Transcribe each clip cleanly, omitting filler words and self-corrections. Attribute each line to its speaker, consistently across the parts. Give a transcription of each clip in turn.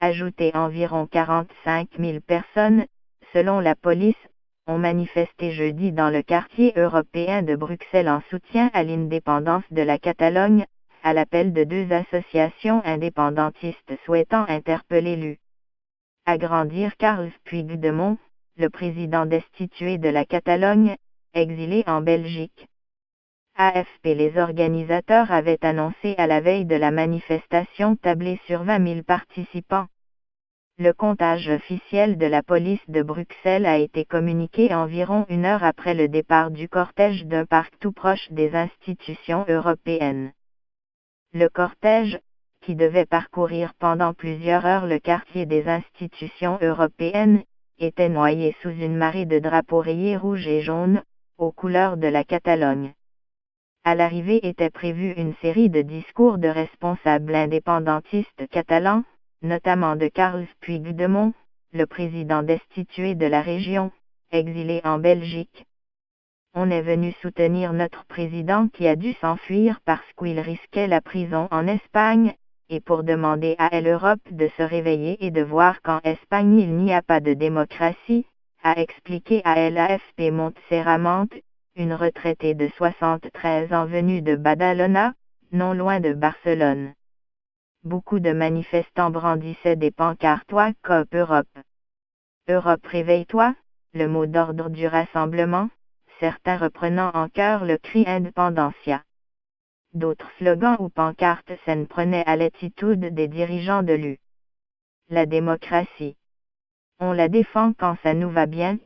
Speaker 1: ajouté environ 45 000 personnes, selon la police, ont manifesté jeudi dans le quartier européen de Bruxelles en soutien à l'indépendance de la Catalogne, à l'appel de deux associations indépendantistes souhaitant interpeller l'U. Agrandir Carles Puigdemont, le président destitué de la Catalogne, exilé en Belgique. AFP. Les organisateurs avaient annoncé à la veille de la manifestation tabler sur 20 000 participants. Le comptage officiel de la police de Bruxelles a été communiqué environ une heure après le départ du cortège d'un parc tout proche des institutions européennes. Le cortège, qui devait parcourir pendant plusieurs heures le quartier des institutions européennes, était noyé sous une marée de drapeaux rayés rouges et jaunes, aux couleurs de la Catalogne. À l'arrivée était prévue une série de discours de responsables indépendantistes catalans, notamment de Carles Puigdemont, le président destitué de la région, exilé en Belgique. On est venu soutenir notre président qui a dû s'enfuir parce qu'il risquait la prison en Espagne, et pour demander à l'Europe de se réveiller et de voir qu'en Espagne il n'y a pas de démocratie, a expliqué à l'AFP Montserrat, une retraitée de 73 ans venue de Badalona, non loin de Barcelone. Beaucoup de manifestants brandissaient des pancartes Wake up Europe. Europe réveille-toi, le mot d'ordre du rassemblement, certains reprenant en chœur le cri Independencia. D'autres slogans ou pancartes s'en prenaient à l'attitude des dirigeants de l'U. La démocratie. On la défend quand ça nous va bien,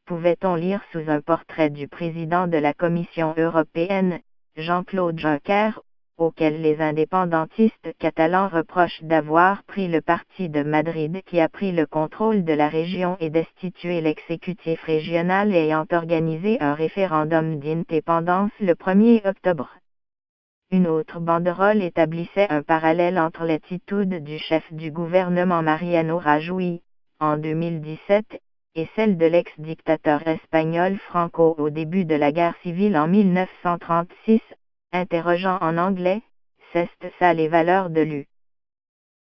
Speaker 1: pouvait-on lire sous un portrait du président de la Commission européenne, Jean-Claude Juncker, auquel les indépendantistes catalans reprochent d'avoir pris le parti de Madrid qui a pris le contrôle de la région et destitué l'exécutif régional ayant organisé un référendum d'indépendance le 1er octobre. Une autre banderole établissait un parallèle entre l'attitude du chef du gouvernement Mariano Rajoy, en 2017, et celle de l'ex-dictateur espagnol Franco au début de la guerre civile en 1936, interrogeant en anglais, c'est ça les valeurs de l'U.